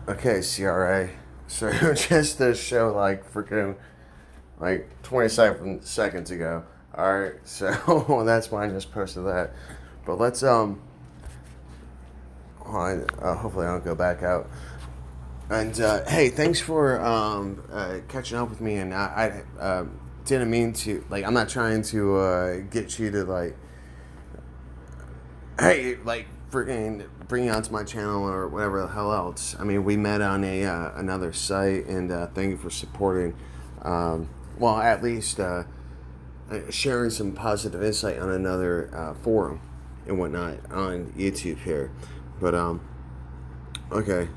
Okay, CRA. So just to show freaking 27 seconds ago. All right, so that's why I just posted that. But let's hopefully I don't go back out. And hey, thanks for catching up with me. And I didn't mean to I'm not trying to get you to hey, freaking bring you onto my channel or whatever the hell else. I mean, we met on a another site, and thank you for supporting. Well, at least sharing some positive insight on another forum and whatnot on YouTube here. But okay.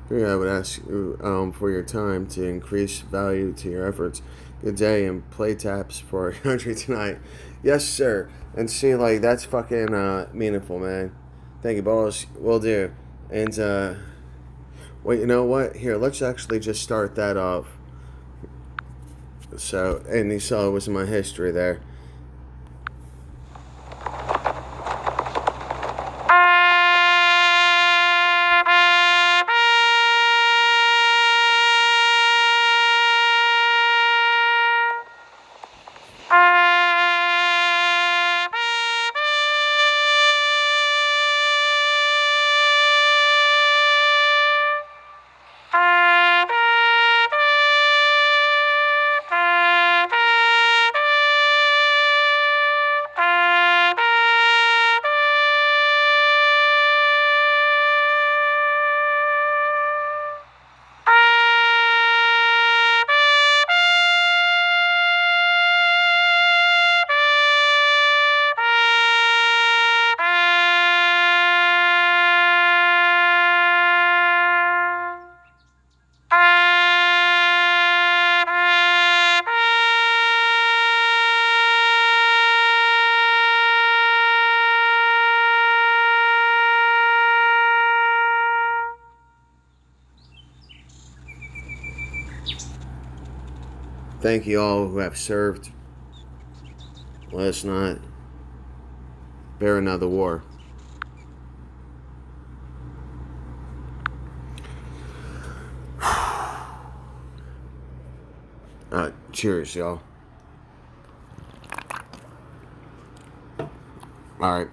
Here I would ask you for your time to increase value to your efforts. Good day and play taps for our country tonight. Yes, sir. And see, that's fucking meaningful, man. Thank you, boss. Will do. And, wait, you know what? Here, let's actually just start that off. So, and you saw it was in my history there. Thank you all who have served. Let us not bear another war. Cheers, y'all. All right.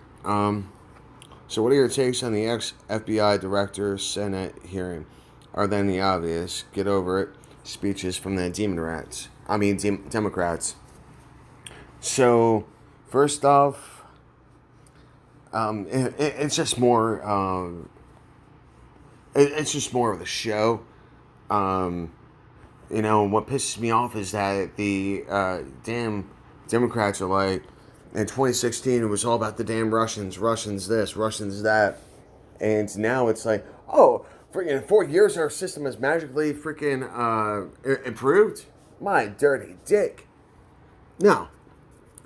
So, what are your takes on the ex-FBI director Senate hearing? Are they the obvious? Get over it. Speeches from the Democrats. So, first off, it's just more. It's just more of the show. What pisses me off is that the damn Democrats are like, in 2016, it was all about the damn Russians. Russians this, Russians that. And now it's like, oh, freaking 4 years our system has magically freaking improved? My dirty dick. No.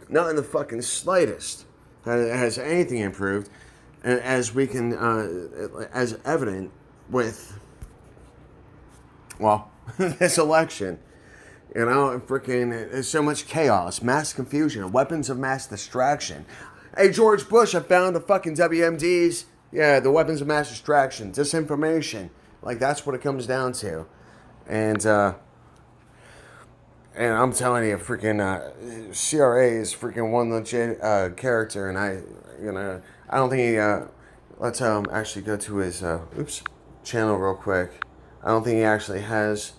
Not in the fucking slightest has anything improved. As we can, as evident with, well, this election. Freaking, there's so much chaos, mass confusion, weapons of mass distraction. Hey, George Bush, I found the fucking WMDs. Yeah, the weapons of mass distraction, disinformation. That's what it comes down to. And I'm telling you, freaking CRA is freaking one legit character, and I don't think he. Let's actually go to his channel real quick. I don't think he actually has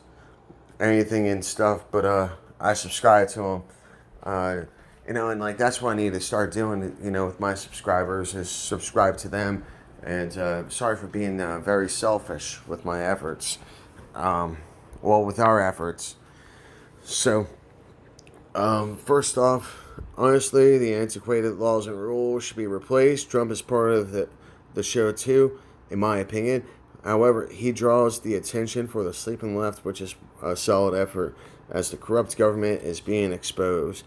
anything and stuff, but I subscribe to him. And that's what I need to start doing. With my subscribers is subscribe to them. And sorry for being very selfish with my efforts. With our efforts. So, first off, honestly, the antiquated laws and rules should be replaced. Trump is part of the show too, in my opinion. However, he draws the attention for the sleeping left, which is a solid effort, as the corrupt government is being exposed.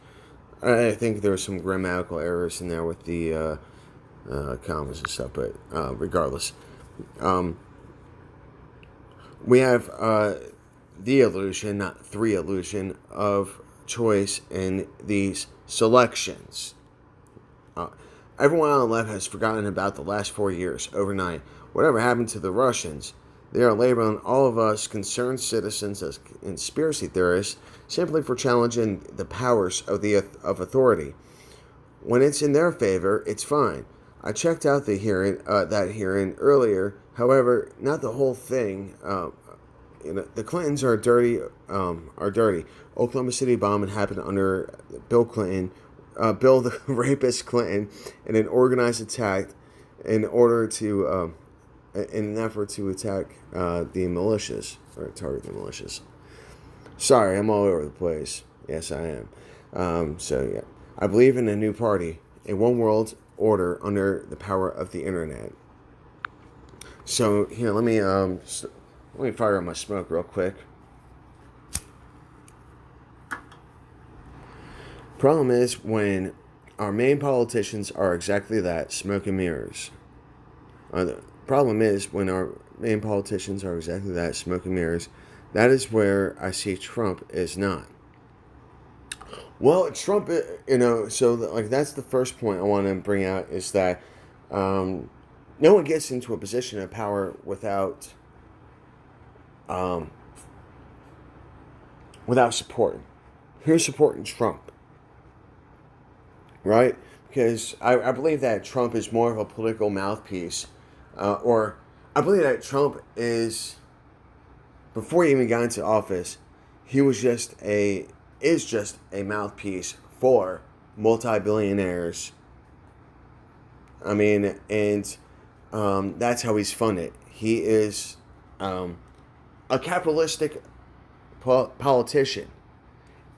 I think there are some grammatical errors in there with the commas and stuff, but regardless. We have the illusion, not three illusion, of choice in these selections. Everyone on the left has forgotten about the last 4 years overnight. Whatever happened to the Russians? They are labeling all of us concerned citizens as conspiracy theorists simply for challenging the powers of authority. When it's in their favor, it's fine. I checked out that hearing earlier. However, not the whole thing. The Clintons are dirty. Oklahoma City bombing happened under Bill Clinton, Bill the rapist Clinton, in an organized attack in order to, in an effort to attack the militias or target the militias. Sorry, I'm all over the place. Yes, I am. Yeah, I believe in a new party, a one world order under the power of the internet. So here, let me fire up my smoke real quick. Problem is when our main politicians are exactly that, smoke and mirrors. The problem is when our main politicians are exactly that, smoke and mirrors. That is where I see Trump is not. Well, Trump, that's the first point I want to bring out is that no one gets into a position of power without support. Who's supporting Trump? Right? Because I believe that Trump is more of a political mouthpiece. Or I believe that Trump is, before he even got into office, he was just a mouthpiece for multi-billionaires. I mean, and that's how he's funded. He is a capitalistic politician.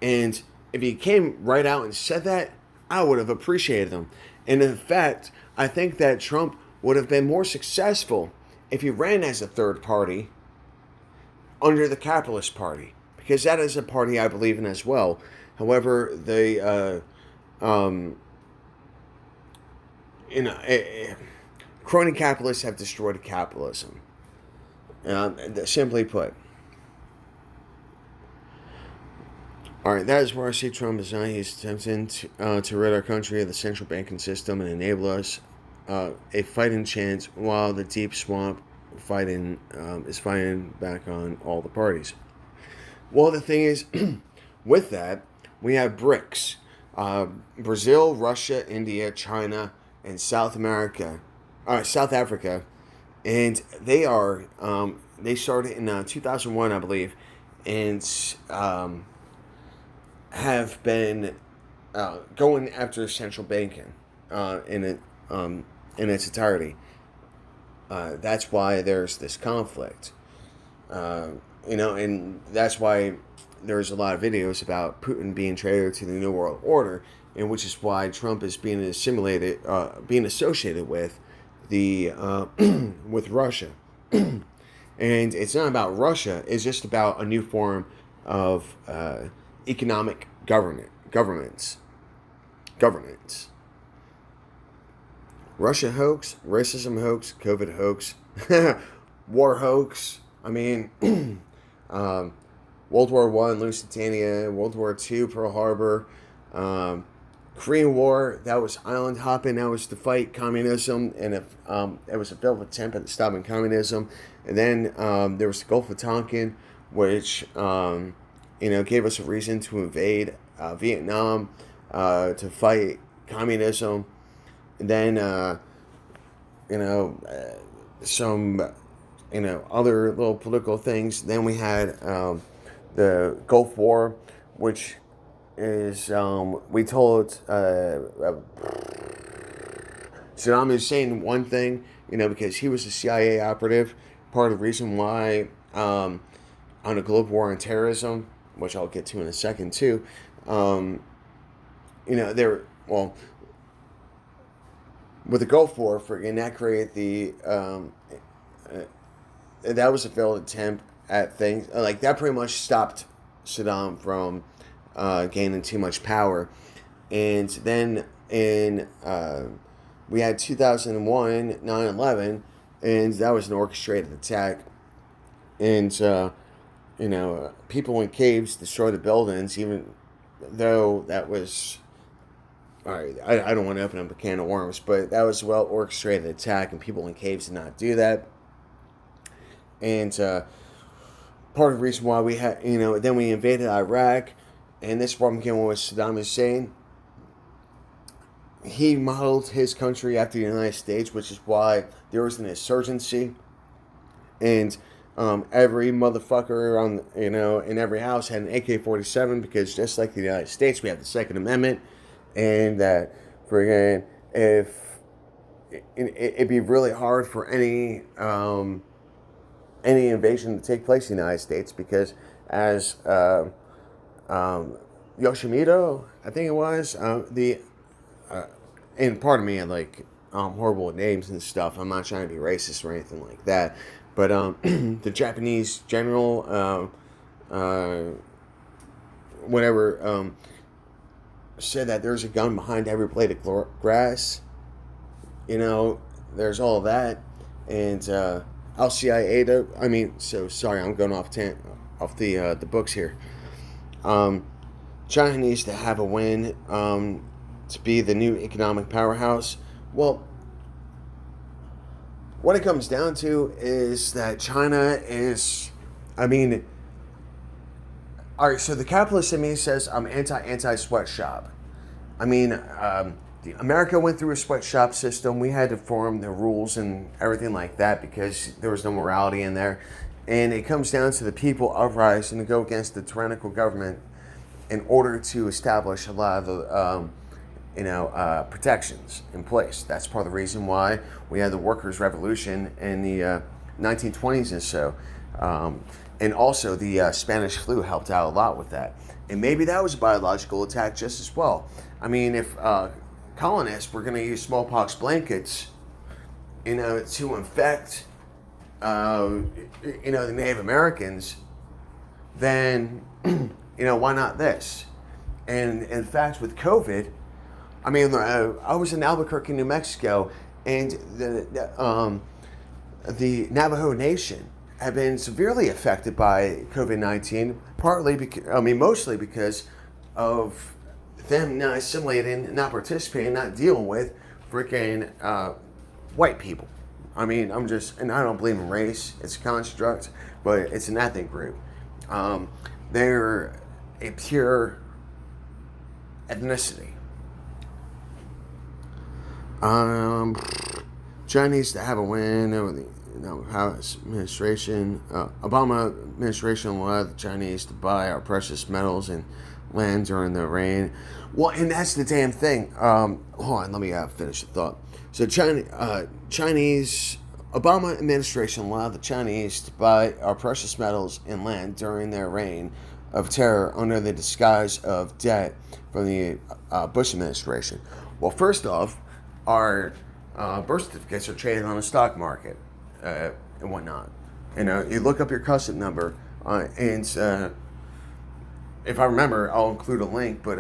And if he came right out and said that, I would have appreciated him. And in fact, I think that Trump would have been more successful if he ran as a third party under the Capitalist Party, because that is a party I believe in as well. However, crony capitalists have destroyed capitalism. Simply put. Alright, that is where I see Trump is now. He's attempting to rid our country of the central banking system and enable us a fighting chance while the deep swamp is fighting back on all the parties. Well, the thing is, with that, we have BRICS. Brazil, Russia, India, China, and South Africa. And they are, they started in 2001, I believe, and have been going after central banking in its entirety. That's why there's this conflict. And that's why there's a lot of videos about Putin being traitor to the New World Order, and which is why Trump is being associated with with Russia. And it's not about Russia; it's just about a new form of economic governance. Russia hoax, racism hoax, COVID hoax, war hoax. I mean, World War I, Lusitania, World War II, Pearl Harbor, Korean War, that was island hopping, that was to fight communism, and it was a failed attempt at stopping communism. And then there was the Gulf of Tonkin, which gave us a reason to invade Vietnam to fight communism. And then some other little political things. Then we had the Gulf War, which is we told Saddam Hussein one thing, because he was a CIA operative. Part of the reason why on a global war on terrorism, which I'll get to in a second too, with the Gulf War, that created that was a failed attempt at things. Like, that pretty much stopped Saddam from gaining too much power. And then we had 2001, 9/11, and that was an orchestrated attack. And, people in caves destroyed the buildings, even though that was... All right, I don't want to open up a can of worms, but that was a well-orchestrated attack, and people in caves did not do that. And part of the reason why we had, then we invaded Iraq, and this problem came with Saddam Hussein. He modeled his country after the United States, which is why there was an insurgency, and every motherfucker in every house had an AK-47, because just like the United States, we have the Second Amendment, and that friggin' if it'd be really hard for any invasion to take place in the United States, because as Yoshimito, I think it was, and pardon me, I like horrible names and stuff. I'm not trying to be racist or anything like that, but the Japanese general, whatever, said that there's a gun behind every blade of grass. There's all of that, and Al-CIA. So sorry, I'm going off the books here. China needs to have a win to be the new economic powerhouse. Well, what it comes down to is that China is, all right, so the capitalist in me says I'm anti-sweatshop. America went through a sweatshop system. We had to form the rules and everything like that because there was no morality in there. And it comes down to the people uprising to go against the tyrannical government in order to establish a lot of the protections in place. That's part of the reason why we had the workers' revolution in the 1920s and so. And also the Spanish flu helped out a lot with that. And maybe that was a biological attack just as well. If colonists were going to use smallpox blankets, to infect, the Native Americans, then, why not this? And in fact, with COVID, I was in Albuquerque, New Mexico, and the Navajo Nation have been severely affected by COVID-19, mostly because of them not assimilating, not participating, not dealing with freaking white people. And I don't believe in race, it's a construct, but it's an ethnic group. They're a pure ethnicity. China needs to have a win. House administration, Obama administration allowed the Chinese to buy our precious metals and land during the reign. Well, and that's the damn thing. Hold on, let me finish the thought. So Chinese Obama administration allowed the Chinese to buy our precious metals and land during their reign of terror under the disguise of debt from the Bush administration. Well, first off, our birth certificates are traded on the stock market and whatnot. You look up your custom number, and if I remember, I'll include a link. But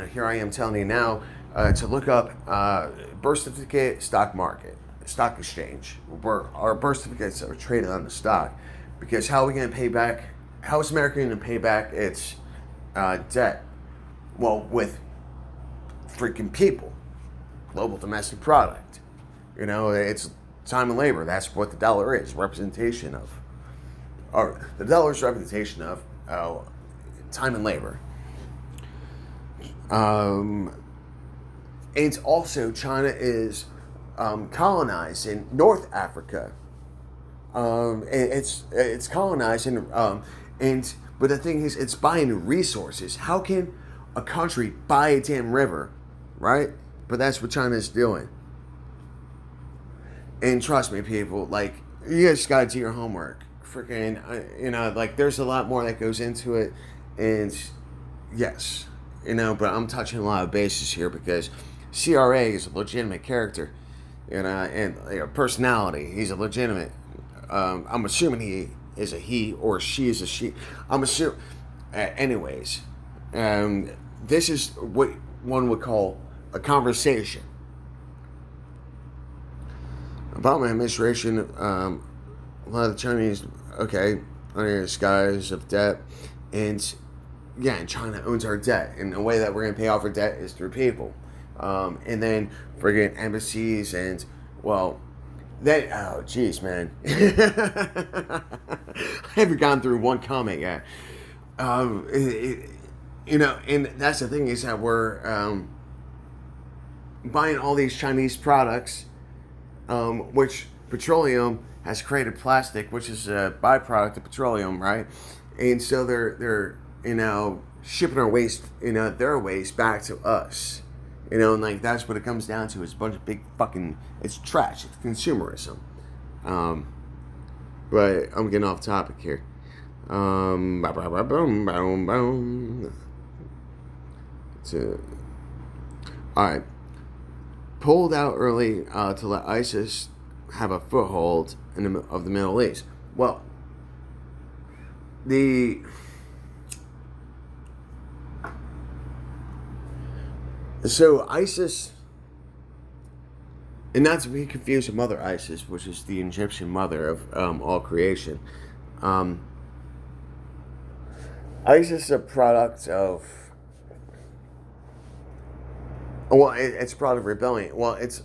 here I am telling you now to look up birth certificate, stock market, stock exchange, where our birth certificates are traded on the stock. Because how are we going to pay back? How is America going to pay back its debt? Well, with freaking people, global domestic product. It's time and labor. That's what the dollar is, representation of. Or the dollar's representation of time and labor. And also, China is colonizing North Africa. It's colonizing, but the thing is, it's buying resources. How can a country buy a damn river, right? But that's what China is doing. And trust me, people, you just gotta do your homework. Freaking, there's a lot more that goes into it. And yes, but I'm touching a lot of bases here because CRA is a legitimate character, and personality. He's a legitimate. I'm assuming he is a he or she is a she. I'm assuming. Anyways, this is what one would call a conversation. Obama administration, a lot of the Chinese, under the disguise of debt, and China owns our debt, and the way that we're going to pay off our debt is through people, and then friggin' embassies, and That, oh, jeez, man. I haven't gone through one comment yet. Um, it, it, and that's the thing is that we're buying all these Chinese products, which petroleum has created plastic, which is a byproduct of petroleum, right? And so they're shipping our waste, their waste back to us. And like that's what it comes down to is a bunch of big fucking it's trash, it's consumerism. Um, but I'm getting off topic here. Boom, boom, boom. All right. Pulled out early to let ISIS have a foothold of the Middle East. Well, so ISIS, and not to be confused with Mother Isis, which is the Egyptian mother of all creation. ISIS is a product of, well, it's a product of rebellion. Well, it's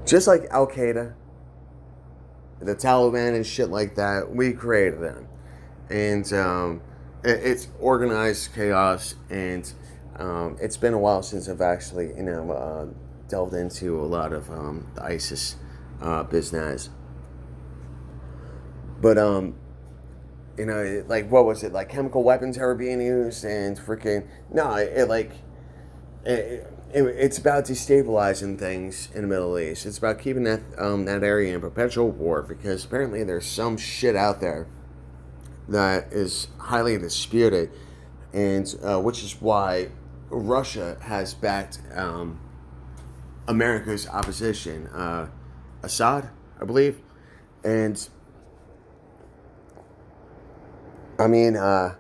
just like Al Qaeda, the Taliban and shit like that. We created them, and it's organized chaos. And it's been a while since I've actually delved into a lot of the ISIS business. But like what was it? Like chemical weapons are being used and freaking no, it's about destabilizing things in the Middle East. It's about keeping that area in perpetual war because apparently there's some shit out there that is highly disputed, and which is why Russia has backed America's opposition, Assad, I believe, and I mean the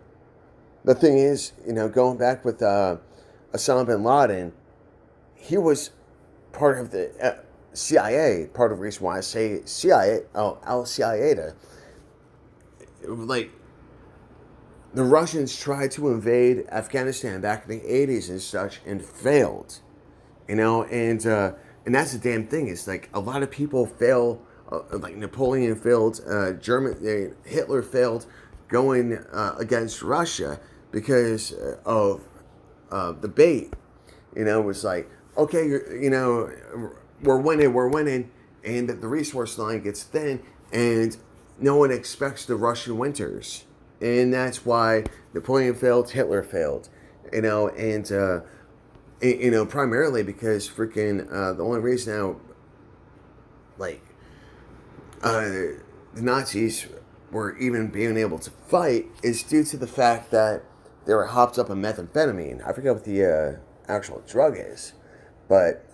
thing is, going back with Osama bin Laden. He was part of the CIA. Part of the reason why I say CIA, Al Qaeda. Like the Russians tried to invade Afghanistan back in the '80s and such, and failed. And that's the damn thing. Is like a lot of people fail. Like Napoleon failed. Hitler failed going against Russia because of the bait. It was like, okay, we're winning, and the resource line gets thin, and no one expects the Russian winters, and that's why Napoleon failed, Hitler failed, and primarily because freaking the only reason now, like, the Nazis were even being able to fight is due to the fact that they were hopped up on methamphetamine. I forget what the actual drug is. But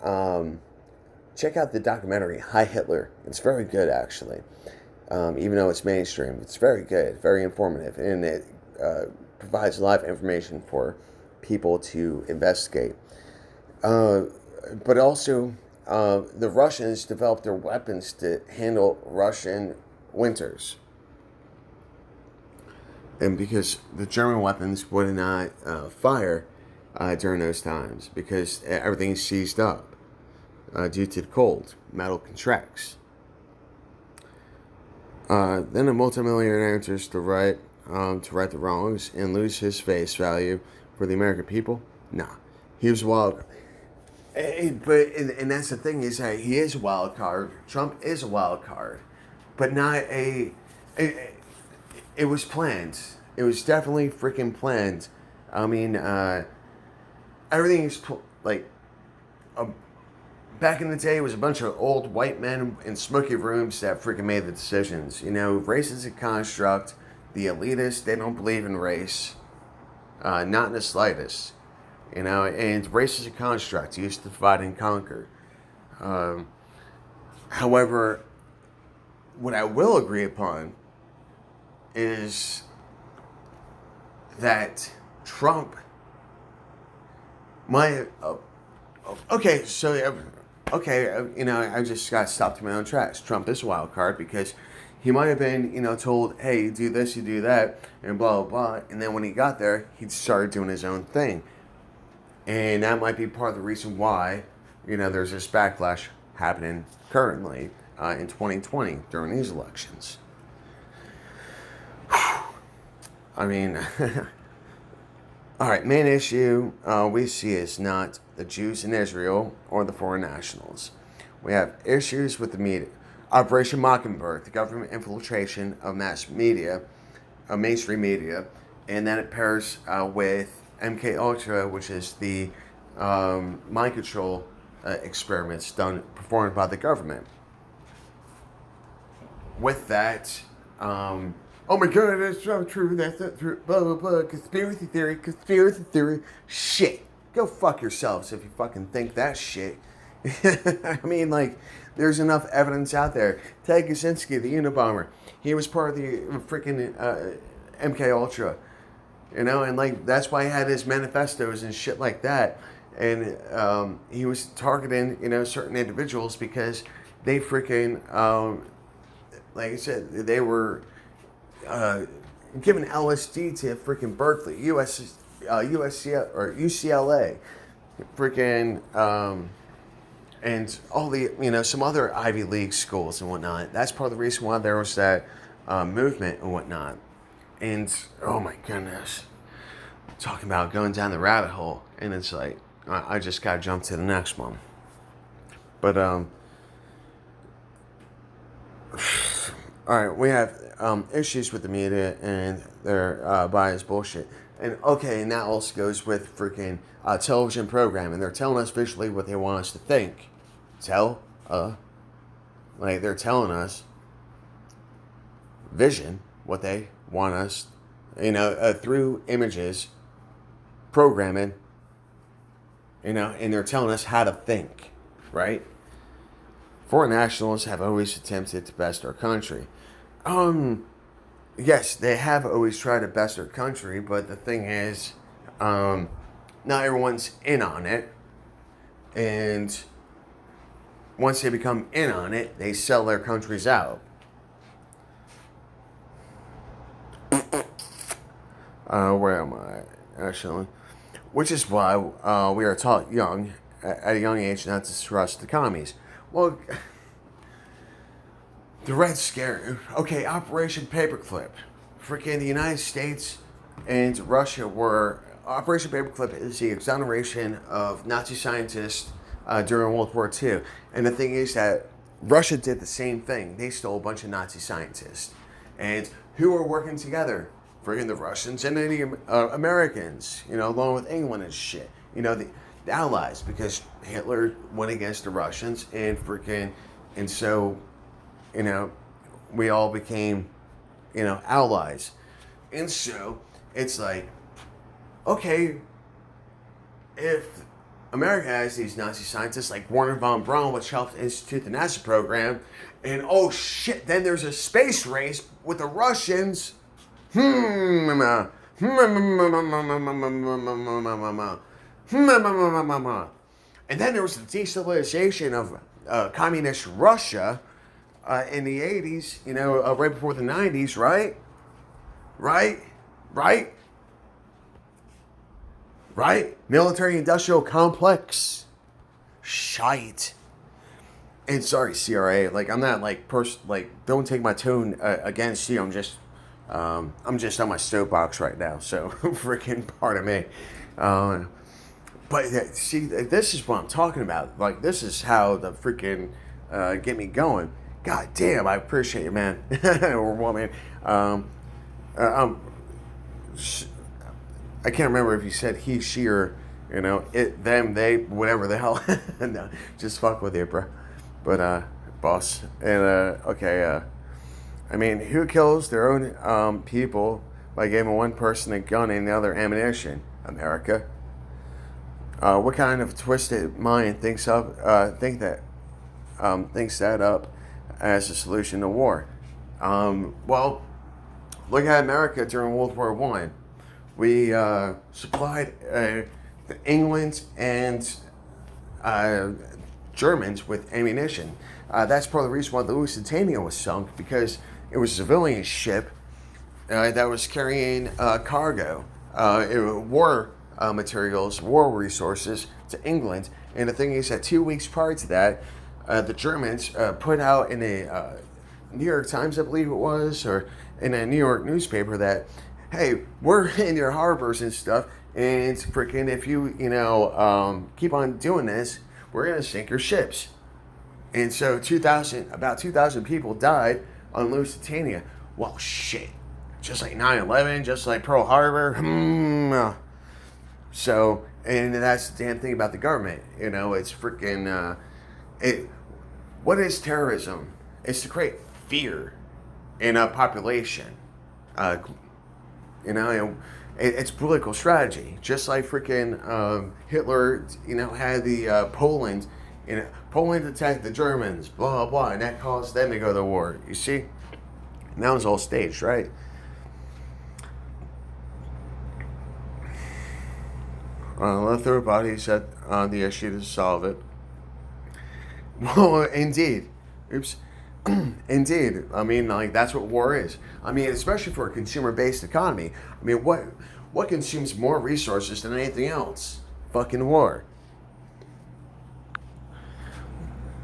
check out the documentary Hi Hitler. It's very good, actually. Even though it's mainstream, it's very good, very informative, and it provides a lot of information for people to investigate. But also, the Russians developed their weapons to handle Russian winters. And because the German weapons would not fire during those times because everything's seized up due to the cold. Metal contracts. Then a multimillionaire enters to right the wrongs and lose his face value for the American people. Nah, he was wild. And that's the thing is that he is a wild card. Trump is a wild card, but not a. It was planned. It was definitely freaking planned. I mean, everything is back in the day, it was a bunch of old white men in smoky rooms that freaking made the decisions. Race is a construct. The elitists, they don't believe in race, not in the slightest. And race is a construct used to divide and conquer. However, what I will agree upon is that Trump might. Okay, so I just got stopped in my own tracks. Trump is a wild card because he might have been, told, hey, you do this, you do that, and blah, blah, blah. And then when he got there, he started doing his own thing. And that might be part of the reason why there's this backlash happening currently in 2020 during these elections. I mean, all right, main issue we see is not the Jews in Israel or the foreign nationals. We have issues with the media. Operation Mockingbird, the government infiltration of mass media, mainstream media, and then it pairs with MK Ultra, which is the mind control experiments performed by the government. With that, oh my God, that's so true. That's not true. Blah blah blah. Conspiracy theory. Shit. Go fuck yourselves if you fucking think that shit. I mean, like, there's enough evidence out there. Ted Kaczynski, the Unabomber, he was part of the freaking MK Ultra, and like that's why he had his manifestos and shit like that, and he was targeting certain individuals because they freaking like I said, they were giving LSD to freaking Berkeley, USC or UCLA, freaking. And all the, some other Ivy League schools and whatnot. That's part of the reason why there was that movement and whatnot. And, oh my goodness. Talking about going down the rabbit hole. And it's like, I just got to jump to the next one. But, all right, we have issues with the media and their biased bullshit. And, okay, and that also goes with freaking television programming. They're telling us visually what they want us to think. Like they're telling us vision, what they want us, through images, programming, and they're telling us how to think, right? Foreign nationalists have always attempted to best our country. Yes, they have always tried to best our country, but the thing is, not everyone's in on it, and once they become in on it, they sell their countries out. Where am I, actually? Which is why we are taught at a young age not to trust the commies. Well, the Red Scare, okay, Operation Paperclip. Freaking the United States and Russia were... Operation Paperclip is the exoneration of Nazi scientists during World War II. And the thing is that Russia did the same thing. They stole a bunch of Nazi scientists. And who were working together? Friggin' the Russians and the Americans, along with England and shit. The Allies, because Hitler went against the Russians and so, we all became, allies. And so, it's like, okay, if America has these Nazi scientists like Werner von Braun, which helped institute the NASA program, and oh shit, then there's a space race with the Russians. And then there was the destabilization of communist Russia in the 80s, right before the 90s, right? Right? Military-industrial complex. Shite. And sorry, CRA. Like, I'm not, don't take my tone against you. I'm just on my soapbox right now. So, freaking pardon me. But, see, this is what I'm talking about. Like, this is how the freaking get me going. God damn, I appreciate you, man. Or woman. I can't remember if you said he, she, or, it, them, they, whatever the hell. No, just fuck with you, bro. But, boss. And, okay, I mean, who kills their own people by giving one person a gun and the other ammunition? America. What kind of twisted mind thinks that up as a solution to war? Well, look at America during World War I. We supplied England and Germans with ammunition. That's part of the reason why the Lusitania was sunk, because it was a civilian ship that was carrying cargo, war materials, war resources to England. And the thing is that 2 weeks prior to that, the Germans put out in a New York Times, I believe it was, or in a New York newspaper that, hey, we're in your harbors and stuff, and freaking if you, keep on doing this, we're going to sink your ships. And so about 2,000 people died on Lusitania. Well, shit. Just like 9/11, just like Pearl Harbor. So, and that's the damn thing about the government. It's freaking, what is terrorism? It's to create fear in a population. It's political strategy. Just like freaking Hitler, had the Poland. Poland attacked the Germans, blah, blah, blah, and that caused them to go to war. You see? And that was all staged, right? Let's throw bodies at the issue to solve it. Well, indeed. Oops. Indeed. I mean, like, that's what war is. I mean, especially for a consumer-based economy. I mean, what consumes more resources than anything else? Fucking war.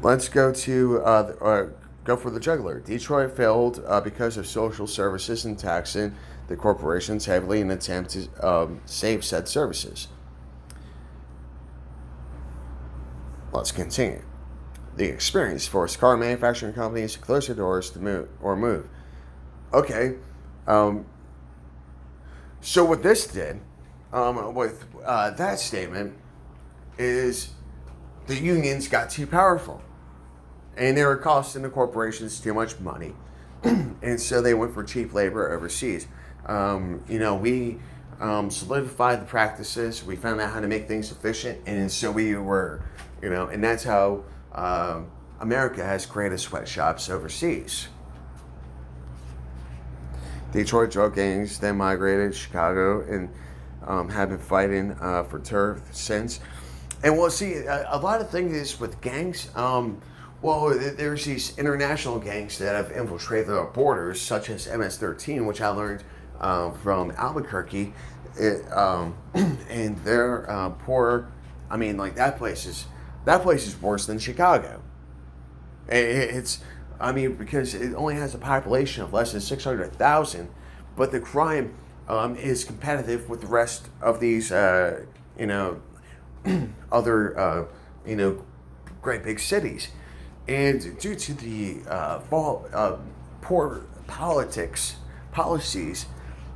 Let's go to go for the juggler. Detroit failed because of social services and taxing the corporations heavily in an attempt to save said services. Let's continue. The experience forced car manufacturing companies to close their doors to move. Okay. So what this did with that statement is the unions got too powerful. And they were costing the corporations too much money. And so they went for cheap labor overseas. We solidified the practices. We found out how to make things efficient. And so we were, and that's how America has created sweatshops overseas. Detroit drug gangs then migrated to Chicago and have been fighting for turf since. And we'll see, a lot of things with gangs. There's these international gangs that have infiltrated our borders, such as MS-13, which I learned from Albuquerque. And they're poor. I mean, like that place is worse than Chicago. Because it only has a population of less than 600,000, but the crime is competitive with the rest of these, other, great big cities. And due to the poor policies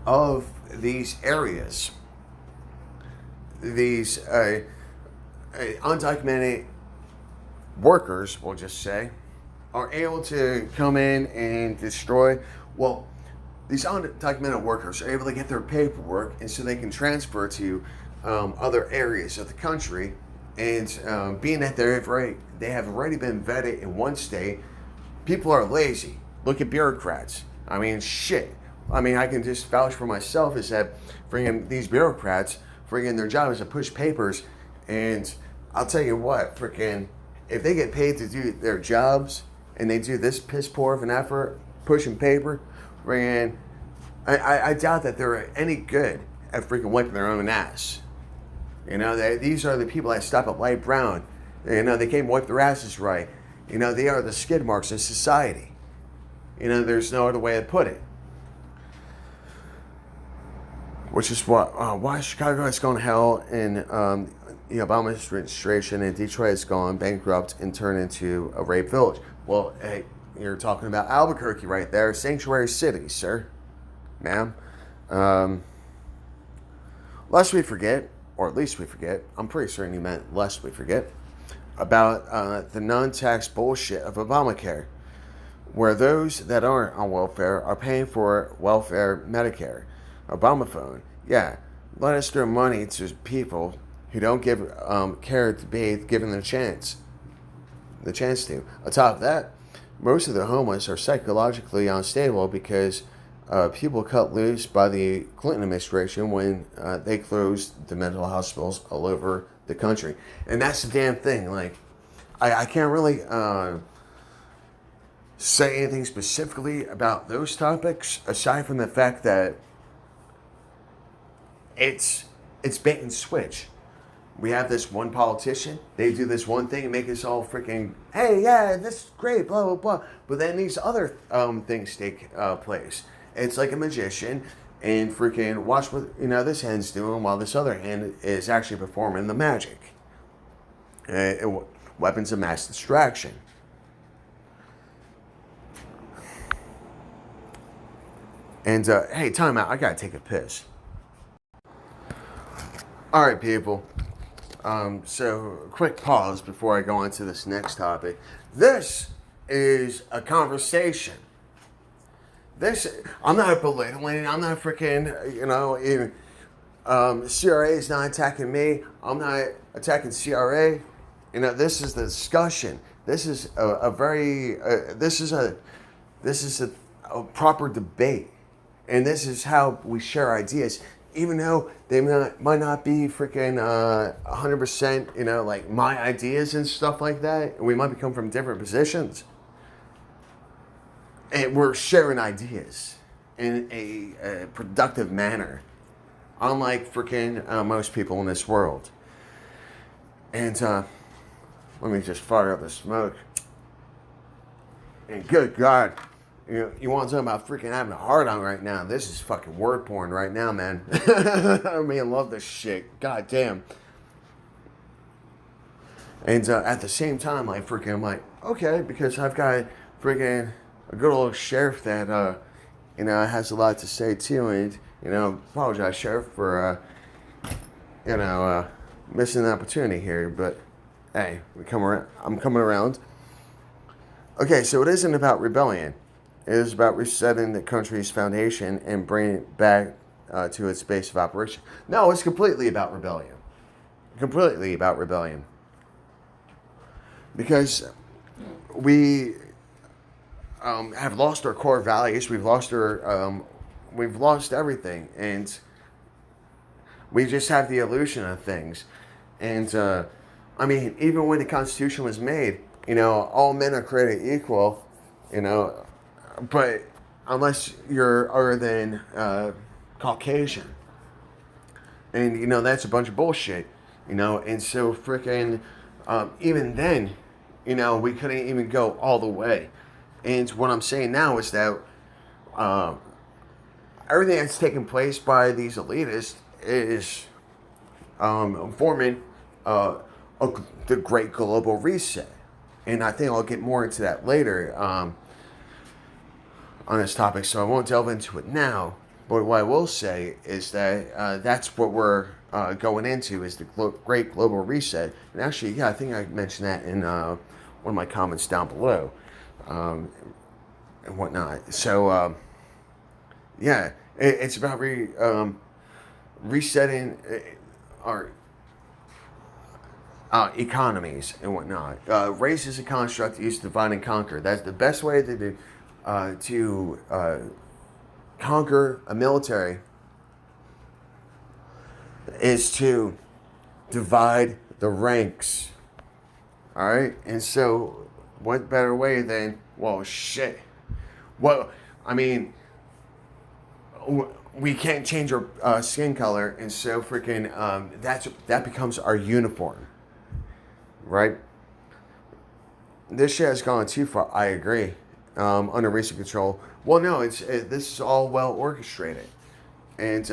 of these areas, these undocumented workers, we'll just say, are able to come in and destroy. Well, these undocumented workers are able to get their paperwork, and so they can transfer to other areas of the country. And being that they have already been vetted in one state, people are lazy. Look at bureaucrats. I mean, shit. I mean, I can just vouch for myself is that these bureaucrats, their job is to push papers. And I'll tell you what, if they get paid to do their jobs and they do this piss poor of an effort, pushing paper, I doubt that they're any good at wiping their own ass. These are the people that stop at light brown. They can't wipe their asses right. They are the skid marks of society. There's no other way to put it. Which is why Chicago has gone to hell, and the Obama administration in Detroit has gone bankrupt and turned into a rape village. Well, hey, you're talking about Albuquerque right there, sanctuary city, sir, ma'am. Lest we forget, or at least we forget, I'm pretty certain you meant lest we forget, about the non-tax bullshit of Obamacare, where those that aren't on welfare are paying for welfare Medicare. Obamophone, yeah, let us throw money to people who don't give care to be given the chance to. On top of that, most of the homeless are psychologically unstable because people cut loose by the Clinton administration when they closed the mental hospitals all over the country. And that's the damn thing. Like, I can't really say anything specifically about those topics, aside from the fact that it's it's bait and switch. We have this one politician, they do this one thing and make us all freaking, hey, yeah, this is great, blah, blah, blah. But then these other things take place. It's like a magician, and freaking watch what, this hand's doing while this other hand is actually performing the magic. Weapons of mass distraction. And, hey, time out, I gotta take a piss. Alright, people. So, quick pause before I go on to this next topic. This is a conversation. I'm not belittling, I'm not freaking, CRA is not attacking me, I'm not attacking CRA. This is the discussion. This is a proper debate. And this is how we share ideas. Even though they might not be freaking 100%, like my ideas and stuff like that. We might come from different positions. And we're sharing ideas in a productive manner. Unlike freaking most people in this world. And let me just fire up the smoke. And good God. You want to talk about freaking having a heart on right now? This is fucking word porn right now, man. I mean, I love this shit. God damn. And at the same time, I'm like, okay, because I've got freaking a good old sheriff that, has a lot to say too. And, apologize, Sheriff, for, missing the opportunity here. But, hey, I'm coming around. Okay, so it isn't about rebellion. It is about resetting the country's foundation and bringing it back to its base of operation. No, it's completely about rebellion. Completely about rebellion. Because we have lost our core values. We've lost everything, and we just have the illusion of things. And even when the Constitution was made, all men are created equal. But unless you're other than Caucasian. And, that's a bunch of bullshit. And so freaking, even then, we couldn't even go all the way. And what I'm saying now is that everything that's taking place by these elitists is forming the Great Global Reset. And I think I'll get more into that later. On this topic, so I won't delve into it now. But what I will say is that that's what we're going into is the Great Global Reset. And actually, yeah, I think I mentioned that in one of my comments down below and whatnot. So, it's about resetting our economies and whatnot. Race is a construct used to divide and conquer. That's the best way to conquer a military is to divide the ranks. Alright? And so, what better way than, we can't change our skin color, and so freaking, that becomes our uniform. Right? This shit has gone too far, I agree. Under recent control. Well, no, this is all well orchestrated, and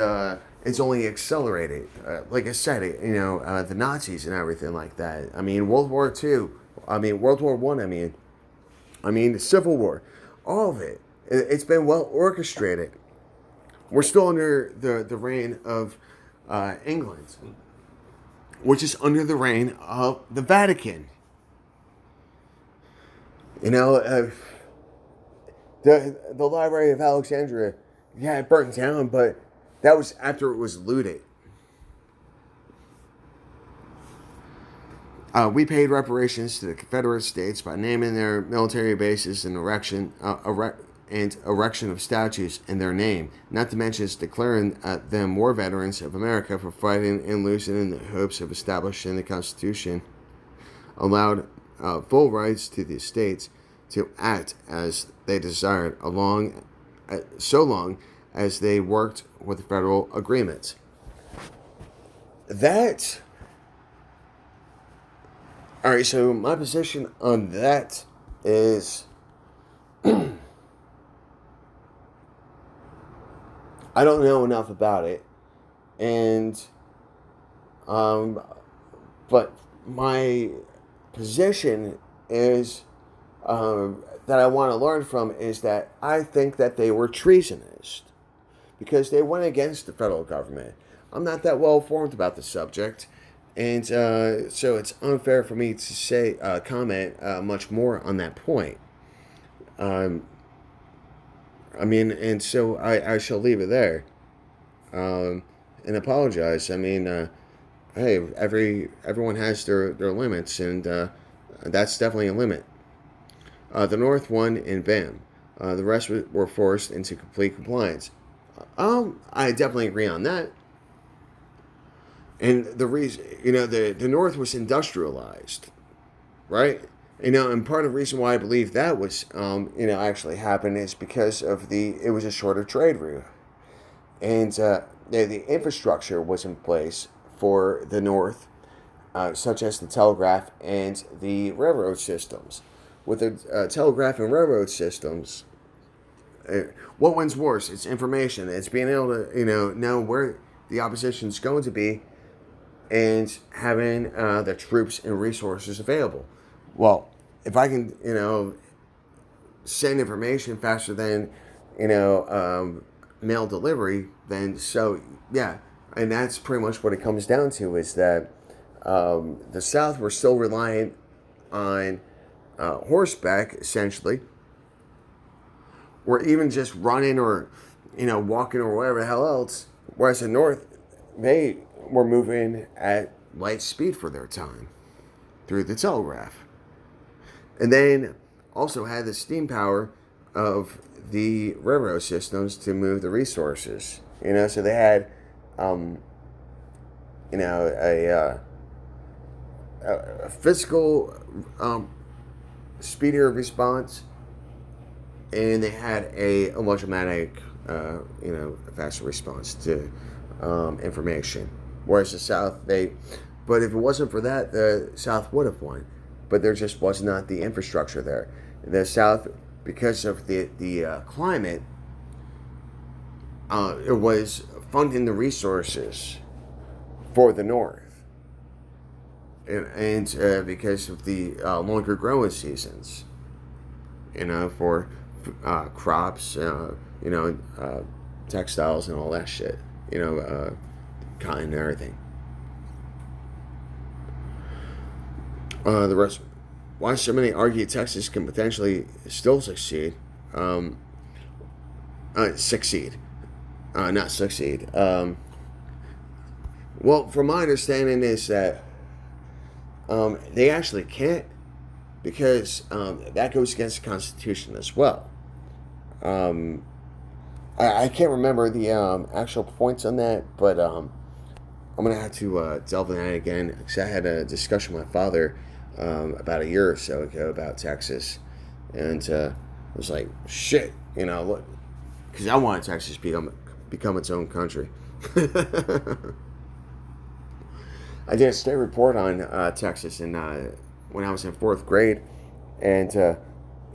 it's only accelerated. Like I said, the Nazis and everything like that. World War II. World War One. The Civil War. All of it. It's been well orchestrated. We're still under the reign of England, which is under the reign of the Vatican. The Library of Alexandria, yeah, it burnt down, but that was after it was looted. We paid reparations to the Confederate States by naming their military bases and erection of statues in their name, not to mention declaring them war veterans of America for fighting and losing in the hopes of establishing the Constitution, allowed full rights to the states to act as they desired, so long as they worked with federal agreements. that, all right, so my position on that is I don't know enough about it. And, um, but my position is that I want to learn from is that I think that they were treasonous because they went against the federal government. I'm not that well informed about the subject, and so it's unfair for me to say comment much more on that point. Um, I mean, and so I shall leave it there and apologize. I mean, hey, everyone has their limits, and that's definitely a limit. The North won, and bam, the rest were forced into complete compliance. I definitely agree on that. And the reason, the North was industrialized, right? And part of the reason why I believe that was, actually happened is because of it was a shorter trade route. And the infrastructure was in place for the North, such as the telegraph and the railroad systems. With the telegraph and railroad systems, what wins wars? It's information. It's being able to, know where the opposition's going to be and having the troops and resources available. Well, if I can, send information faster than, mail delivery, then so, yeah. And that's pretty much what it comes down to is that the South were still reliant on horseback, essentially, or even just running or, walking or whatever the hell else. Whereas the North, they were moving at light speed for their time through the telegraph. And then also had the steam power of the railroad systems to move the resources. So they had, a physical speedier response, and they had a electromagnetic, faster response to information. Whereas the South, but if it wasn't for that, the South would have won. But there just was not the infrastructure there. The South, because of the climate, it was funding the resources for the North. And because of the longer growing seasons, for crops, textiles and all that shit, cotton and everything. The rest, why so many argue Texas can potentially still succeed? Succeed, not succeed. Well, from my understanding is that they actually can't because that goes against the Constitution as well. I can't remember the actual points on that, but I'm going to have to delve in that again because I had a discussion with my father about a year or so ago about Texas, and I was like, shit, look, because I wanted Texas to become its own country. I did a state report on Texas when I was in fourth grade, and I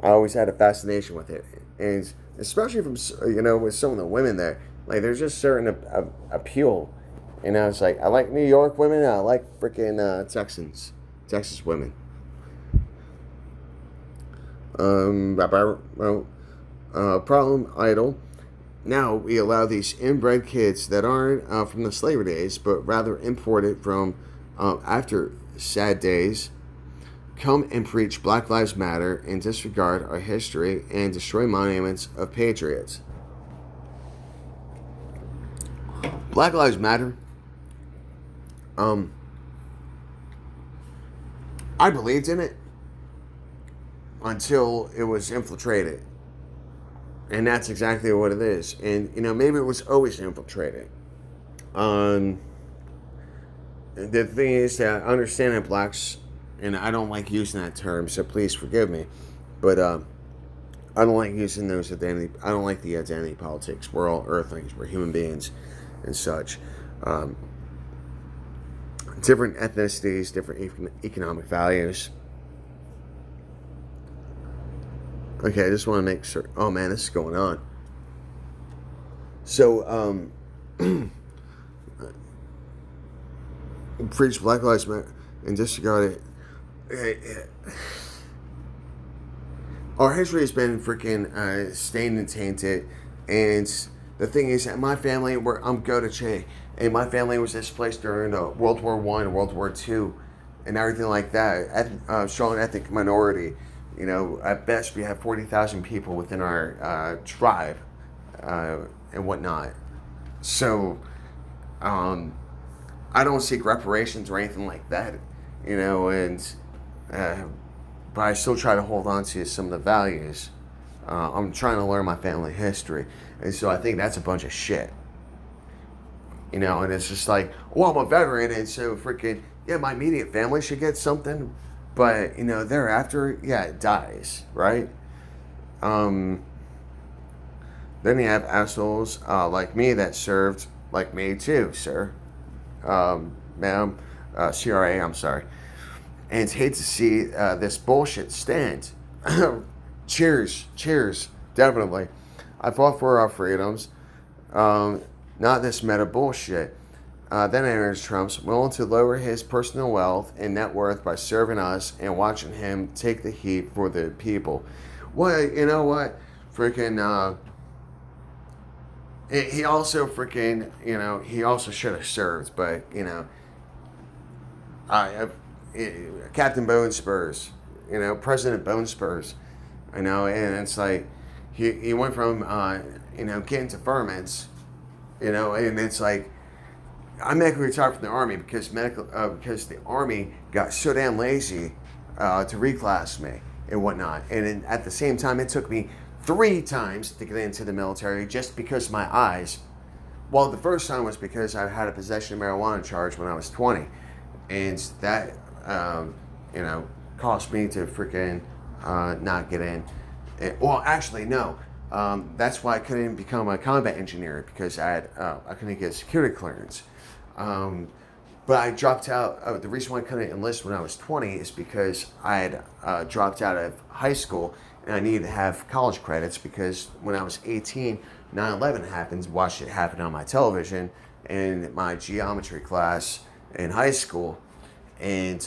always had a fascination with it, and especially from with some of the women there, like there's just certain appeal, and I was like, I like New York women, and I like freaking Texas women. Problem idle. Now we allow these inbred kids that aren't from the slavery days, but rather imported from after sad days, come and preach Black Lives Matter and disregard our history and destroy monuments of patriots. Black Lives Matter. I believed in it until it was infiltrated. And that's exactly what it is. And, maybe it was always infiltrated. The thing is that I understand that blacks, and I don't like using that term, so please forgive me, but I don't like using those identity. I don't like the identity politics. We're all earthlings. We're human beings and such. different ethnicities, different economic values. Okay, I just want to make sure. Oh man, this is going on. So, preach Black Lives Matter and disregard it. Our history has been freaking stained and tainted, and the thing is that my family, I'm Godache, and my family was displaced during World War One, World War Two, and everything like that. Strong ethnic minority. You know, at best we have 40,000 people within our tribe and whatnot. So, I don't seek reparations or anything like that. You know, and but I still try to hold on to some of the values. I'm trying to learn my family history, and so I think that's a bunch of shit. You know, and it's just like, well, I'm a veteran, and so freaking, yeah, my immediate family should get something, but, you know, thereafter, yeah, it dies, right? Then you have assholes like me that served like me too, sir. Ma'am, CRA, I'm sorry. And hate to see this bullshit stand. Cheers, definitely. I fought for our freedoms. Not this meta bullshit. Then enters Trump's willing to lower his personal wealth and net worth by serving us and watching him take the heat for the people. Well, you know what? Freaking, he also freaking, you know, he also should have served, but, you know, Captain Bone Spurs, you know, President Bone Spurs, you know, and it's like, he went from, you know, getting to ferments, you know, and it's like, I medically retired from the Army because the Army got so damn lazy to reclass me and whatnot. And at the same time, it took me 3 times to get into the military just because of my eyes. Well, the first time was because I had a possession of marijuana charge when I was 20. And that, you know, cost me to freaking not get in. Well, actually, no. That's why I couldn't become a combat engineer because I couldn't get security clearance. But I dropped out. The reason why I couldn't enlist when I was 20 is because I had dropped out of high school and I needed to have college credits because when I was 18, 9/11 happened. Watched it happen on my television in my geometry class in high school, and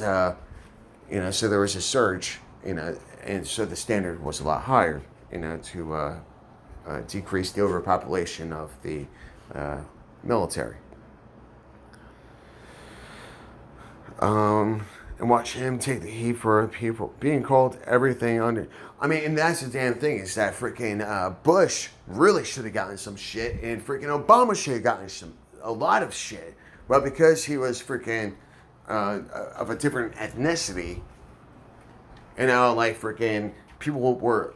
you know, so there was a surge, you know, and so the standard was a lot higher, you know, to decrease the overpopulation of the military. And watch him take the heat for people being called everything under. I mean, and that's the damn thing is that freaking Bush really should have gotten some shit, and freaking Obama should have gotten a lot of shit, but because he was freaking of a different ethnicity, you know, like freaking people were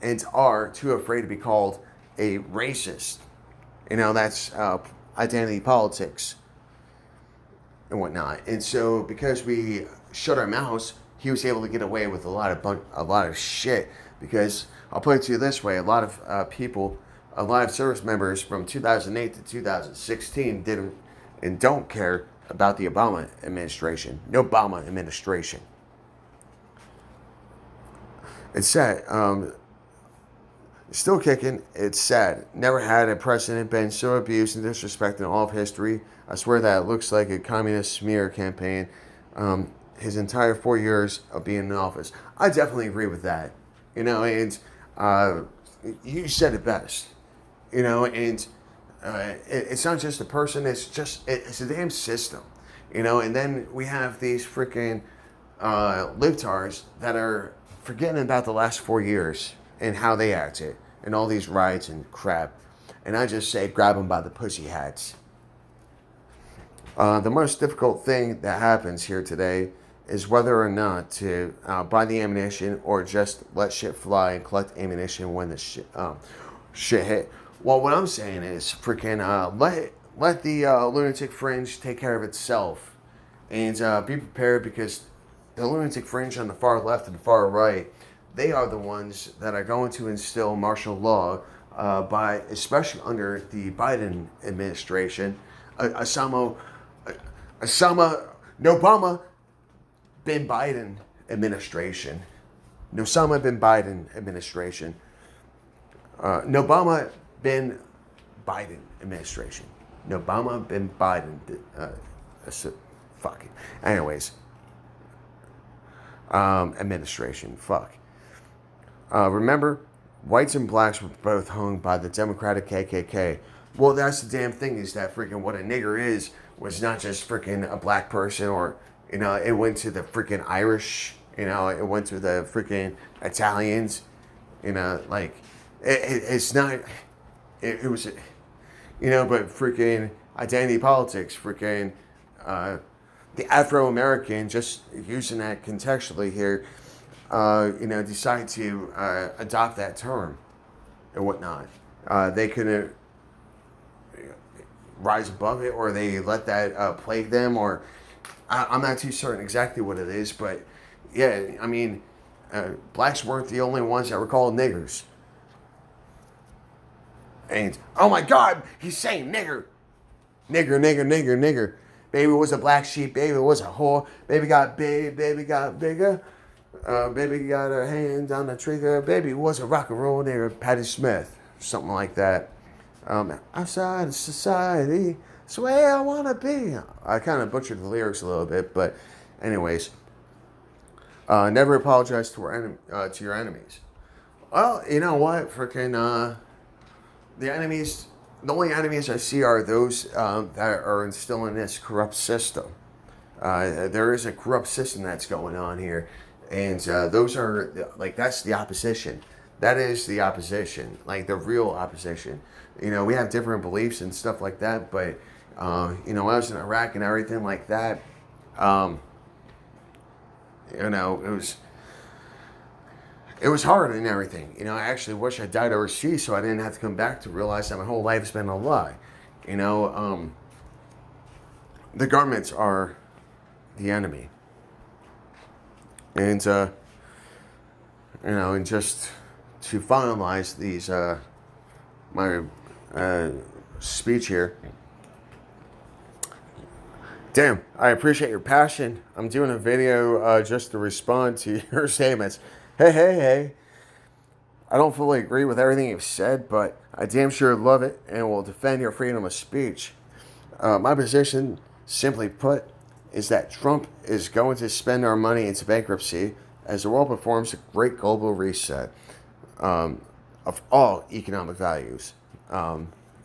and are too afraid to be called a racist. You know, that's identity politics and whatnot. And so because we shut our mouths, he was able to get away with a lot of shit. Because I'll put it to you this way: a lot of people, a lot of service members from 2008 to 2016 didn't and don't care about the Obama administration. No Obama administration. It's sad. Still kicking. It's sad. Never had a president been so abused and disrespected in all of history. I swear that it looks like a communist smear campaign. His entire 4 years of being in office. I definitely agree with that. You know, and you said it best. You know, and it's not just a person. It's a damn system. You know, and then we have these freaking libtards that are forgetting about the last 4 years and how they acted and all these riots and crap. And I just say grab them by the pussy hats. The most difficult thing that happens here today is whether or not to buy the ammunition or just let shit fly and collect ammunition when the shit hit. Well, what I'm saying is freaking let the lunatic fringe take care of itself, and be prepared because the lunatic fringe on the far left and the far right, they are the ones that are going to instill martial law especially under the Biden administration. Osama, Obama, bin Biden administration. Osama bin Biden administration. Obama bin Biden administration. Obama bin Biden. Fuck it. Anyways, administration. Fuck. Remember, whites and blacks were both hung by the Democratic KKK. Well, that's the damn thing, is that freaking what a nigger is was not just freaking a black person, or, it went to the freaking Irish, it went to the freaking Italians, like, it's not, it was, but freaking identity politics, freaking, the Afro-American, just using that contextually here, decide to adopt that term and whatnot. They couldn't rise above it, or they let that plague them, or I'm not too certain exactly what it is, but yeah, I mean, blacks weren't the only ones that were called niggers. And, oh my God, he's saying nigger. Nigger, nigger, nigger, nigger. Baby was a black sheep, baby was a whore, baby got big, baby got bigger. Baby got her hand on the trigger, baby was a rock and roll nigger, Patti Smith, something like that. Outside of society, it's the way I want to be. I kind of butchered the lyrics a little bit, but anyways. Never apologize to your enemies. Well, you know what? Freaking, the enemies, the only enemies I see are those that are instilling this corrupt system. There is a corrupt system that's going on here. And those are, like, that's the opposition. That is the opposition, like the real opposition. We have different beliefs and stuff like that, but, when I was in Iraq and everything like that, it was hard and everything. I actually wish I died overseas so I didn't have to come back to realize that my whole life's been a lie. The governments are the enemy. And, and just to finalize these, my speech here. Damn, I appreciate your passion. I'm doing a video just to respond to your statements. Hey. I don't fully agree with everything you've said, but I damn sure love it and will defend your freedom of speech. My position, simply put, is that Trump is going to spend our money into bankruptcy as the world performs a great global reset of all economic values. I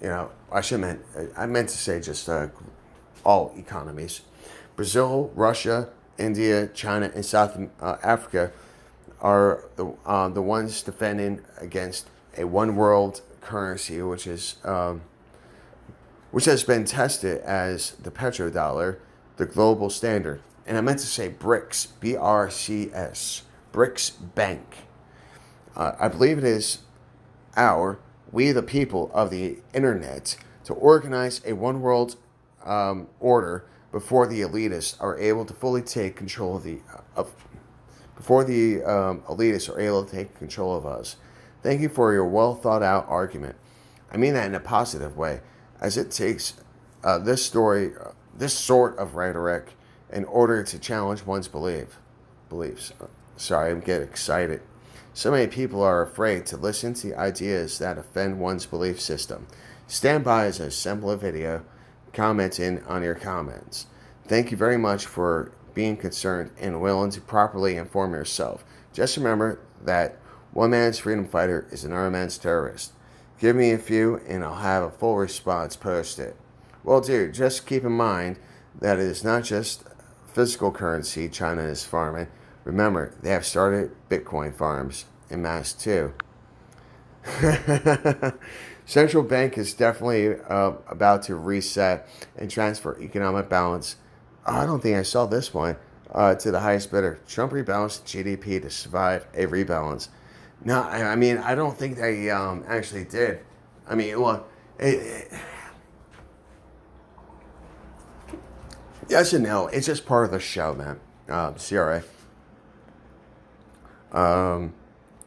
meant to say just all economies. Brazil, Russia, India, China, and South Africa are the ones defending against a one world currency, which has been tested as the petrodollar, the global standard. And I meant to say BRICS, BRCS, BRICS Bank. I believe it is we the people of the internet, to organize a one world order before the elitists are able to fully take control of us. Thank you for your well thought out argument. I mean that in a positive way, as it takes this sort of rhetoric in order to challenge one's beliefs. Sorry, I'm getting excited. So many people are afraid to listen to ideas that offend one's belief system. Stand by as I assemble a video commenting on your comments. Thank you very much for being concerned and willing to properly inform yourself. Just remember that one man's freedom fighter is another man's terrorist. Give me a few and I'll have a full response posted. Well, dude, just keep in mind that it is not just physical currency China is farming. Remember, they have started Bitcoin farms en masse too. Central bank is definitely about to reset and transfer economic balance. I don't think I saw this one to the highest bidder. Trump rebalanced GDP to survive a rebalance. No, I mean, I don't think they actually did. I mean, well, yes and no. It's just part of the show, man. CRA.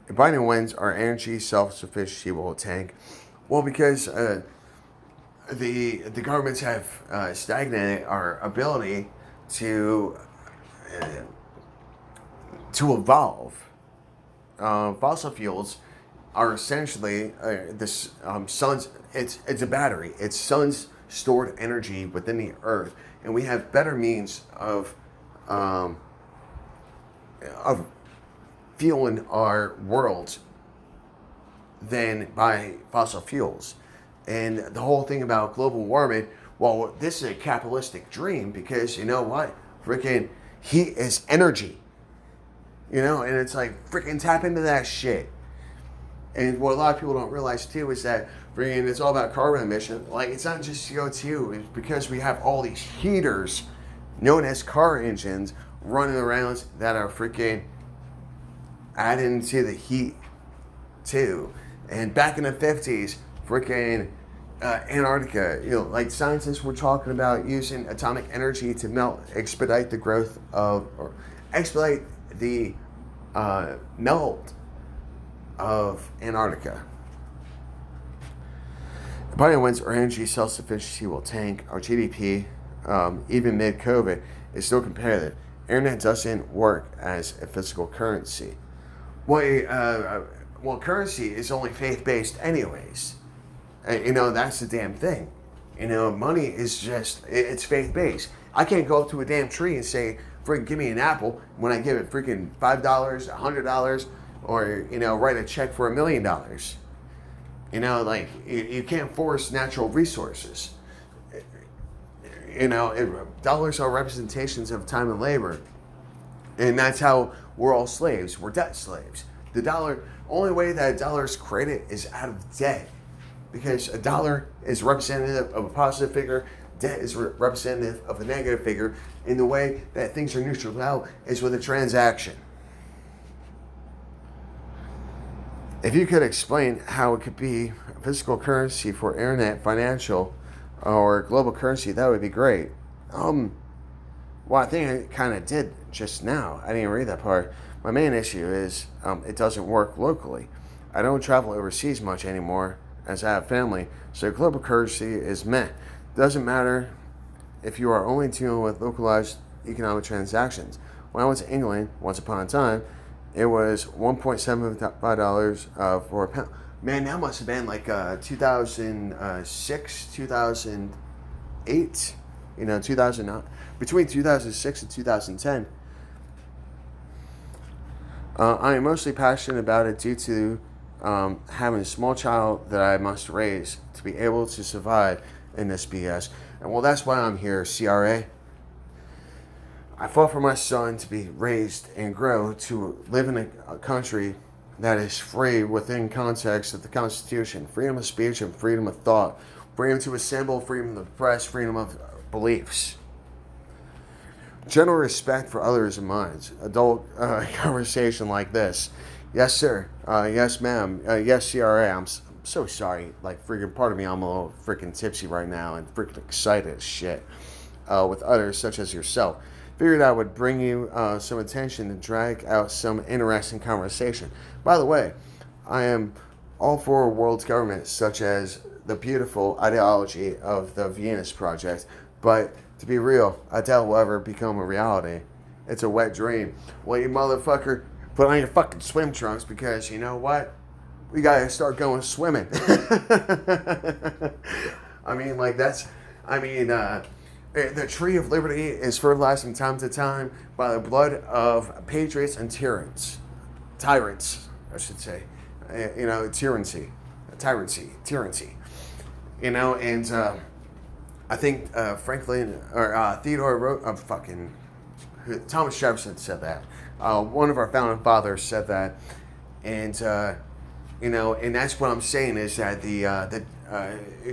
If Biden wins, our energy self-sufficiency will tank. Well, because the governments have stagnated our ability to uh, evolve. Fossil fuels are essentially this sun's. It's a battery. It's sun's stored energy within the earth, and we have better means um, of fueling our world than by fossil fuels. And the whole thing about global warming, well, this is a capitalistic dream because you know what? Freaking heat is energy. You know, and it's like freaking tap into that shit. And what a lot of people don't realize too is that freaking it's all about carbon emission. Like it's not just CO2, it's because we have all these heaters known as car engines running around that are freaking adding to the heat too. And back in the 50s, freaking Antarctica, you know, like scientists were talking about using atomic energy to expedite the growth of, or expedite the melt of Antarctica. By wins our energy self-sufficiency will tank. Our GDP, even mid-COVID, is still competitive. Internet doesn't work as a physical currency. Well, currency is only faith-based anyways. You know, that's the damn thing. You know, money is just, it's faith-based. I can't go up to a damn tree and say, freaking give me an apple when I give it freaking $5, $100, or, you know, write a check for $1 million. You know, like, you can't force natural resources. You know, dollars are representations of time and labor. And that's how we're all slaves. We're debt slaves. The dollar, only way that a dollar is created is out of debt. Because a dollar is representative of a positive figure, debt is representative of a negative figure. And the way that things are neutralized out is with a transaction. If you could explain how it could be a physical currency for internet, financial, or global currency, that would be great. Well, I think I kind of did just now. I didn't read that part. My main issue is it doesn't work locally. I don't travel overseas much anymore as I have family, so global currency is meh. Doesn't matter if you are only dealing with localized economic transactions. When I went to England once upon a time, it was $1.75 for a pound. Man, that must have been like 2006, 2008, you know, 2009. Between 2006 and 2010. I am mostly passionate about it due to having a small child that I must raise to be able to survive in this BS. And well, that's why I'm here, CRA. I fought for my son to be raised and grow to live in a country that is free within context of the Constitution. Freedom of speech and freedom of thought. Freedom to assemble, freedom of the press, freedom of beliefs. General respect for others' minds. Adult conversation like this. Yes, sir. Yes, ma'am. Yes, CRA. I'm so sorry. Like, freaking part of me, I'm a little freaking tipsy right now and freaking excited as shit. With others such as yourself. Figured I would bring you some attention and drag out some interesting conversation. By the way, I am all for world government, such as the beautiful ideology of the Venus Project, but to be real, I doubt it will ever become a reality. It's a wet dream. Well, you motherfucker, put on your fucking swim trunks because you know what? We gotta start going swimming. I mean, like that's, I mean, the tree of liberty is fertilized from time to time by the blood of patriots and tyrants. Tyrants, I should say. You know, tyranny. You know, and I think Franklin, or Theodore Thomas Jefferson said that. One of our founding fathers said that. And, you know, and that's what I'm saying is that the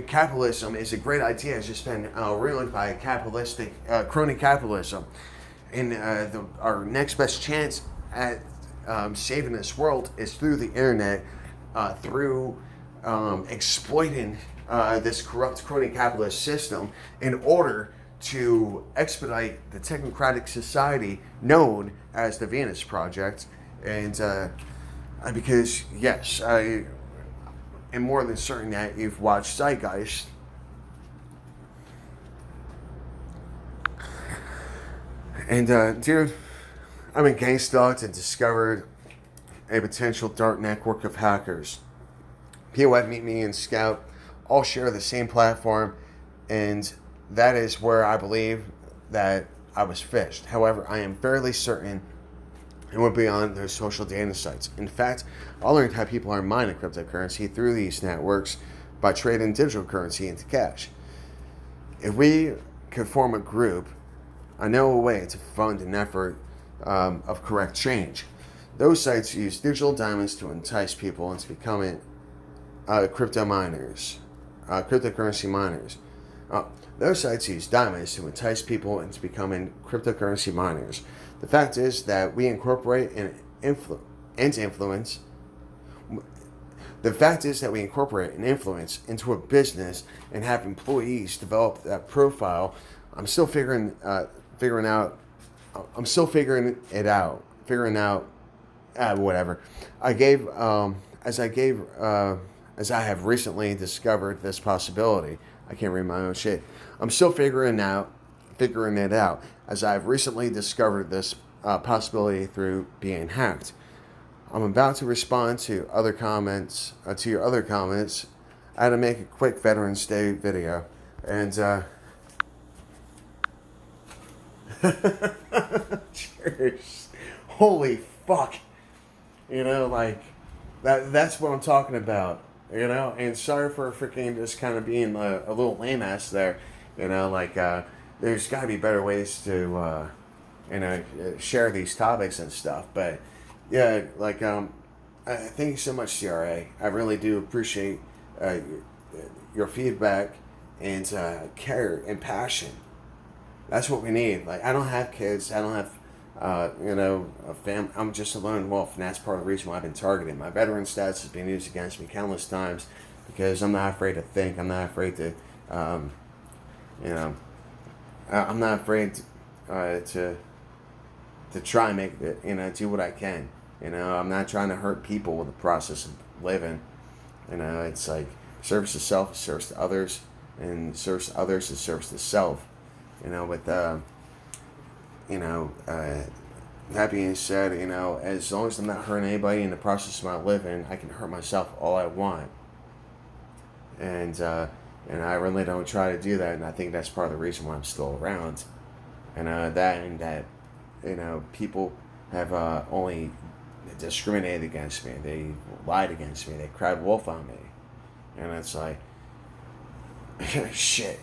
capitalism is a great idea. It's just been ruined by capitalistic, crony capitalism. And our next best chance at saving this world is through the internet, through exploiting this corrupt crony capitalist system in order to expedite the technocratic society known as the Venus Project. And because, yes, I am more than certain that you've watched Zeitgeist. And, dude, I'm in gang stalked and discovered a potential dark network of hackers. POF, Meet Me, and Scout all share the same platform, and that is where I believe that I was phished. However, I am fairly certain it went beyond those social data sites. In fact, I learned how people are mining cryptocurrency through these networks by trading digital currency into cash. If we could form a group, I know a way to fund an effort of correct change. Those sites use digital diamonds to entice people into becoming cryptocurrency miners. Those sites use diamonds to entice people into becoming cryptocurrency miners. The fact is that we incorporate and influence. The fact is that we incorporate an influence into a business and have employees develop that profile. I'm still figuring out. Whatever. As I have recently discovered this possibility. I can't read my own shit. I'm still figuring it out, as I've recently discovered this possibility through being hacked. I'm about to respond to other comments, to your other comments. I had to make a quick Veterans Day video, and cheers. Holy fuck. Like that's what I'm talking about. And sorry for freaking just kind of being a little lame ass there. There's got to be better ways to, share these topics and stuff. But yeah, thank you so much, CRA. I really do appreciate your feedback and care and passion. That's what we need. Like, I don't have kids. I don't have, a family. I'm just a lone wolf, and that's part of the reason why I've been targeted. My veteran status has been used against me countless times because I'm not afraid to think. I'm not afraid to, I'm not afraid to try and make it, do what I can. I'm not trying to hurt people with the process of living. It's like service to self is service to others, and service to others is service to self. That being said, as long as I'm not hurting anybody in the process of my living, I can hurt myself all I want. And I really don't try to do that, and I think that's part of the reason why I'm still around. People have only discriminated against me. They lied against me. They cried wolf on me. And it's like, shit.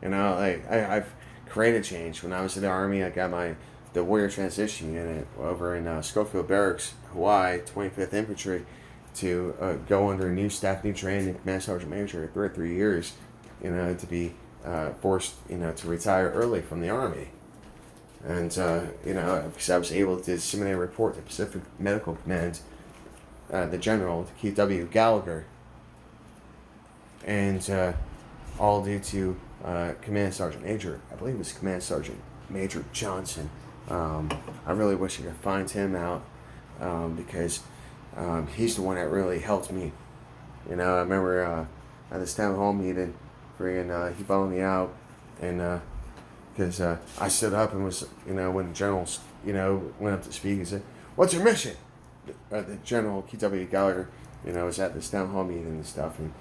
I've created change. When I was in the Army, I got the Warrior Transition Unit over in Schofield Barracks, Hawaii, 25th Infantry, to go under new staff, new training, Command Sergeant Major for 3 years, to be forced, to retire early from the Army. And, because I was able to disseminate a report to Pacific Medical Command, the General, to Keith W. Gallagher, and all due to Command Sergeant Major, I believe it was Command Sergeant Major Johnson. I really wish I could find him out, because he's the one that really helped me. I remember at this town hall meeting, he followed me out, and because I stood up and was, when the General, went up to speak, he said, "What's your mission?" The General, K.W. Gallagher, was at this town hall meeting and stuff, and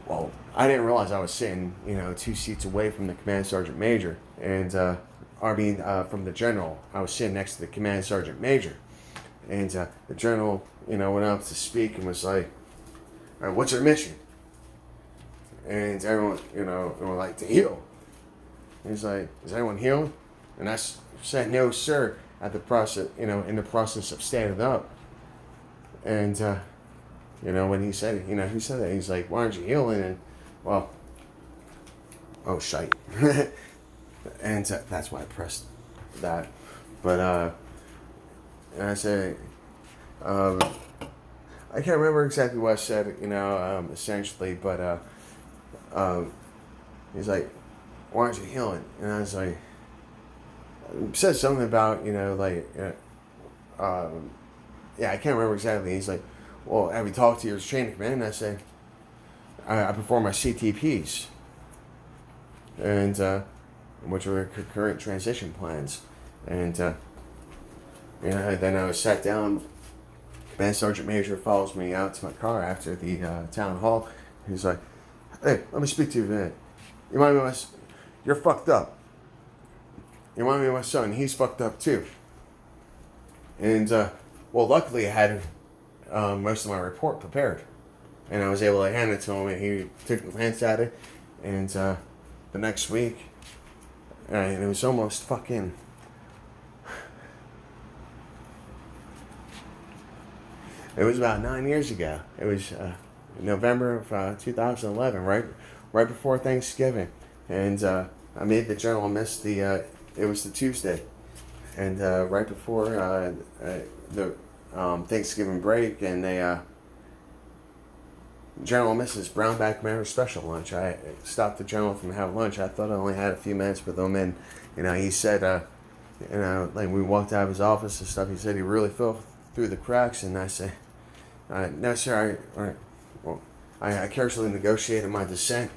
well, I didn't realize I was sitting, 2 seats away from the Command Sergeant Major, and from the General. I was sitting next to the Command Sergeant Major, and the General, went up to speak and was like, "All right, what's your mission?" And everyone, were like, "To heal." And he's like, "Is anyone healing?" And I said, "No, sir," at the process, in the process of standing up. And when he said it, he said that, he's like, "Why aren't you healing?" And, well, oh, shite. And that's why I pressed that. But, and I said, I can't remember exactly what I said, essentially, but, he's like, "Why aren't you healing?" And I was like, said something about, yeah, I can't remember exactly. He's like, "Well, have you talked to your training command?" And I said, I perform my CTPs. And which were concurrent transition plans. And, then I was sat down. Band Sergeant Major follows me out to my car after the town hall. He's like, "Hey, let me speak to you a minute. You remind me of my, you're fucked up. You remind me of my son. He's fucked up too." And, well, luckily I had most of my report prepared. And I was able to hand it to him, and he took a glance at it. And the next week, and it was almost fucking... It was about 9 years ago. It was November of 2011, right before Thanksgiving. And I made the journal miss the... it was the Tuesday. And right before the Thanksgiving break, and they... General Mrs. Brownback Mariners special lunch. I stopped the general from having lunch. I thought I only had a few minutes with him, and he said, like we walked out of his office and stuff. He said he really fell through the cracks, and I said, "No, sir. I carefully negotiated my dissent,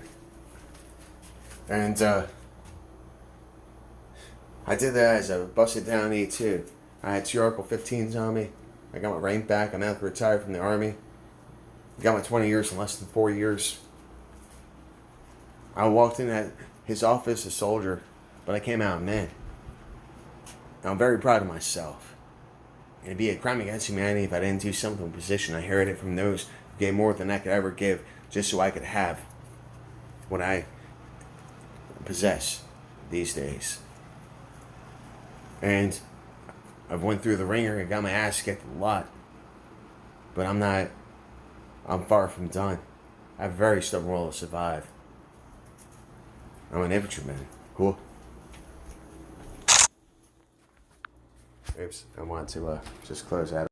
and I did that as I busted down E2. I had 2 Article 15s on me. I got my rank back. I'm out retired from the Army. Got my 20 years in less than 4 years. I walked in at his office a soldier, but I came out a man. I'm very proud of myself. It'd be a crime against humanity if I didn't do something in position. I heard it from those who gave more than I could ever give just so I could have what I possess these days. And I've went through the ringer and got my ass kicked a lot. But I'm far from done. I have a very stubborn will to survive. I'm an infantryman. Cool. Oops, I want to just close out.